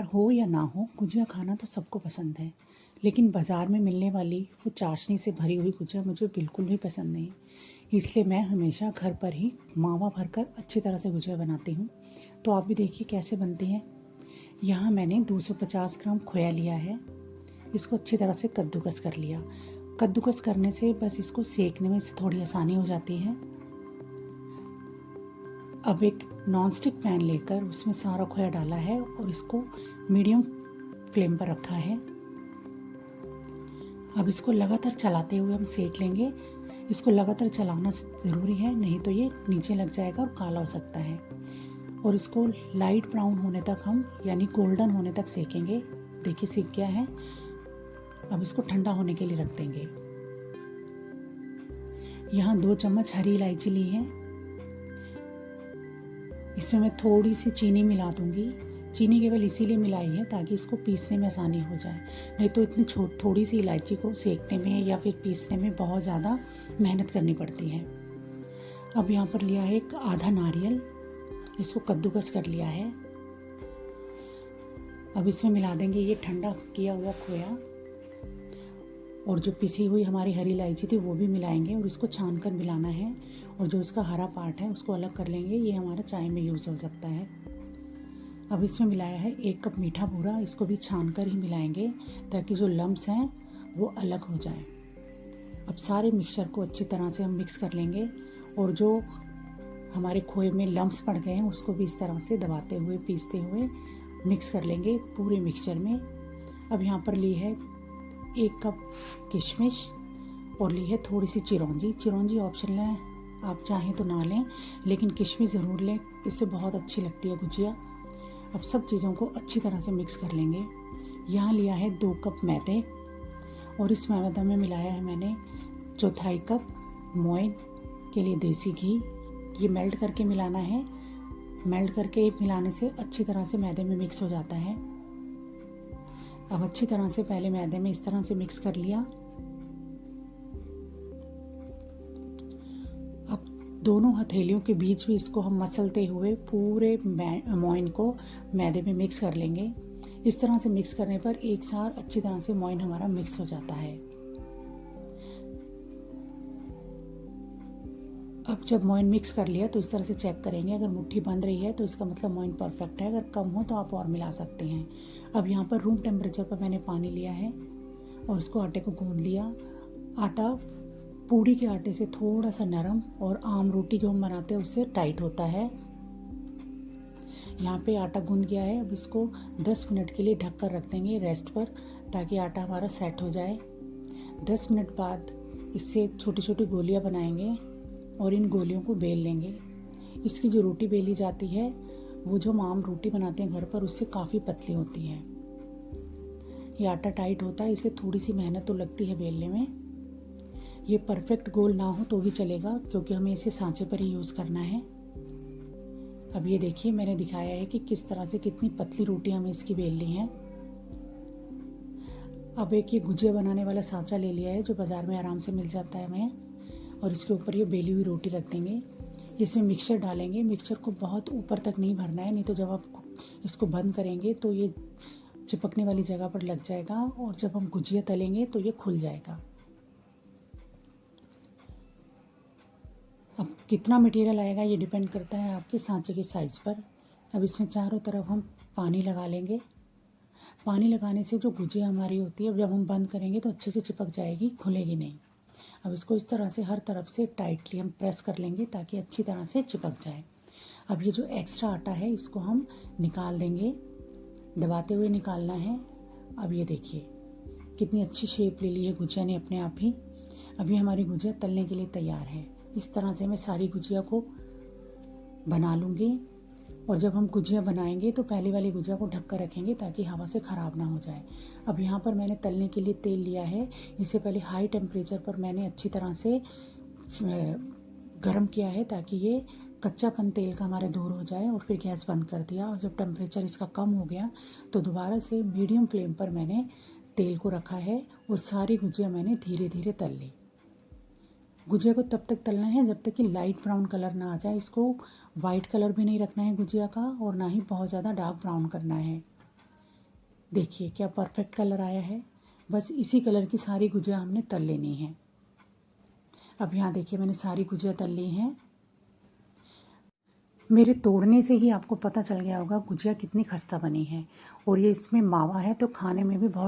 हो या ना हो, गुजिया खाना तो सबको पसंद है। लेकिन बाज़ार में मिलने वाली वो चाशनी से भरी हुई गुजिया मुझे बिल्कुल भी पसंद नहीं। इसलिए मैं हमेशा घर पर ही मावा भरकर अच्छी तरह से गुजिया बनाती हूँ। तो आप भी देखिए कैसे बनती है। यहाँ मैंने 250 ग्राम खोया लिया है। इसको अच्छी तरह से कद्दूकस कर लिया। कद्दूकस करने से बस इसको सेकने में से थोड़ी आसानी हो जाती है। अब एक नॉनस्टिक पैन लेकर उसमें सारा खोया डाला है और इसको मीडियम फ्लेम पर रखा है। अब इसको लगातार चलाते हुए हम सेक लेंगे। इसको लगातार चलाना ज़रूरी है, नहीं तो ये नीचे लग जाएगा और काला हो सकता है। और इसको लाइट ब्राउन होने तक हम यानी गोल्डन होने तक सेकेंगे। देखिए सीख गया है। अब इसको ठंडा होने के लिए रख देंगे। यहाँ 2 चम्मच हरी इलायची ली है। इसमें मैं थोड़ी सी चीनी मिला दूंगी। चीनी केवल इसीलिए मिलाई है ताकि इसको पीसने में आसानी हो जाए, नहीं तो इतनी थोड़ी सी इलायची को सेकने में या फिर पीसने में बहुत ज़्यादा मेहनत करनी पड़ती है। अब यहाँ पर लिया है एक आधा नारियल, इसको कद्दूकस कर लिया है। अब इसमें मिला देंगे ये ठंडा किया हुआ खोया, और जो पिसी हुई हमारी हरी इलायची थी वो भी मिलाएंगे और इसको छान कर मिलाना है। और जो इसका हरा पार्ट है उसको अलग कर लेंगे, ये हमारा चाय में यूज़ हो सकता है। अब इसमें मिलाया है 1 कप मीठा बूरा, इसको भी छान कर ही मिलाएंगे ताकि जो लम्स हैं वो अलग हो जाए। अब सारे मिक्सचर को अच्छी तरह से हम मिक्स कर लेंगे और जो हमारे खोए में लम्स पड़ गए हैं उसको भी इस तरह से दबाते हुए पीसते हुए मिक्स कर लेंगे पूरे मिक्सचर में। अब यहाँ पर ली है 1 कप किशमिश और ली है थोड़ी सी चिरौंजी। चिरौंजी ऑप्शनल है, आप चाहें तो ना लें, लेकिन किशमिश ज़रूर लें, इससे बहुत अच्छी लगती है गुजिया। अब सब चीज़ों को अच्छी तरह से मिक्स कर लेंगे। यहाँ लिया है 2 कप मैदे और इस मैदे में मिलाया है मैंने 1/4 कप मोइन के लिए देसी घी। ये मेल्ट करके मिलाना है। मेल्ट करके मिलाने से अच्छी तरह से मैदे में मिक्स हो जाता है। अब अच्छी तरह से पहले मैदे में इस तरह से मिक्स कर लिया। अब दोनों हथेलियों के बीच भी इसको हम मसलते हुए पूरे मोइन को मैदे में मिक्स कर लेंगे। इस तरह से मिक्स करने पर एक साथ अच्छी तरह से मोइन हमारा मिक्स हो जाता है। अब जब मोइन मिक्स कर लिया तो इस तरह से चेक करेंगे, अगर मुट्ठी बंध रही है तो इसका मतलब मोइन परफेक्ट है, अगर कम हो तो आप और मिला सकते हैं। अब यहाँ पर रूम टेम्परेचर पर मैंने पानी लिया है और उसको आटे को गूंद लिया। आटा पूड़ी के आटे से थोड़ा सा नरम और आम रोटी जो हम बनाते हैं उससे टाइट होता है। यहाँ पे आटा गूंद गया है। अब इसको 10 मिनट के लिए ढक कर रख देंगे रेस्ट पर, ताकि आटा हमारा सेट हो जाए। 10 मिनट बाद इससे छोटी छोटी गोलियाँ बनाएंगे और इन गोलियों को बेल लेंगे। इसकी जो रोटी बेली जाती है वो जो हम आम रोटी बनाते हैं घर पर उससे काफ़ी पतली होती है। ये आटा टाइट होता है, इससे थोड़ी सी मेहनत तो लगती है बेलने में। ये परफेक्ट गोल ना हो तो भी चलेगा, क्योंकि हमें इसे सांचे पर ही यूज़ करना है। अब ये देखिए मैंने दिखाया है कि किस तरह से कितनी पतली रोटी हमें इसकी बेलनी है। अब एक ये गुजिया बनाने वाला सांचा ले लिया है जो बाज़ार में आराम से मिल जाता है हमें, और इसके ऊपर ये बेली हुई रोटी रख देंगे। इसमें मिक्सचर डालेंगे। मिक्सचर को बहुत ऊपर तक नहीं भरना है, नहीं तो जब आप इसको बंद करेंगे तो ये चिपकने वाली जगह पर लग जाएगा और जब हम गुजिया तलेंगे तो ये खुल जाएगा। अब कितना मटेरियल आएगा ये डिपेंड करता है आपके सांचे के साइज़ पर। अब इसमें चारों तरफ हम पानी लगा लेंगे। पानी लगाने से जो गुजिया हमारी होती है जब हम बंद करेंगे तो अच्छे से चिपक जाएगी, खुलेगी नहीं। अब इसको इस तरह से हर तरफ से टाइटली हम प्रेस कर लेंगे ताकि अच्छी तरह से चिपक जाए। अब ये जो एक्स्ट्रा आटा है इसको हम निकाल देंगे, दबाते हुए निकालना है। अब ये देखिए कितनी अच्छी शेप ले ली है गुजिया ने अपने आप ही। अभी हमारी गुजिया तलने के लिए तैयार है। इस तरह से मैं सारी गुजिया को बना लूँगी। और जब हम गुजिया बनाएंगे तो पहले वाली गुजिया को ढक कर रखेंगे ताकि हवा से ख़राब ना हो जाए। अब यहाँ पर मैंने तलने के लिए तेल लिया है। इससे पहले हाई टेम्परेचर पर मैंने अच्छी तरह से गरम किया है ताकि ये कच्चापन तेल का हमारा दूर हो जाए, और फिर गैस बंद कर दिया। और जब टेम्परेचर इसका कम हो गया तो दोबारा से मीडियम फ्लेम पर मैंने तेल को रखा है और सारी गुजिया मैंने धीरे धीरे तल ली। गुजिया को तब तक तलना है जब तक कि लाइट ब्राउन कलर ना आ जाए। इसको वाइट कलर भी नहीं रखना है गुजिया का, और ना ही बहुत ज़्यादा डार्क ब्राउन करना है। देखिए क्या परफेक्ट कलर आया है। बस इसी कलर की सारी गुजिया हमने तल लेनी है। अब यहाँ देखिए मैंने सारी गुजिया तल ली हैं। मेरे तोड़ने से ही आपको पता चल गया होगा गुजिया कितनी खस्ता बनी है। और ये इसमें मावा है तो खाने में भी बहुत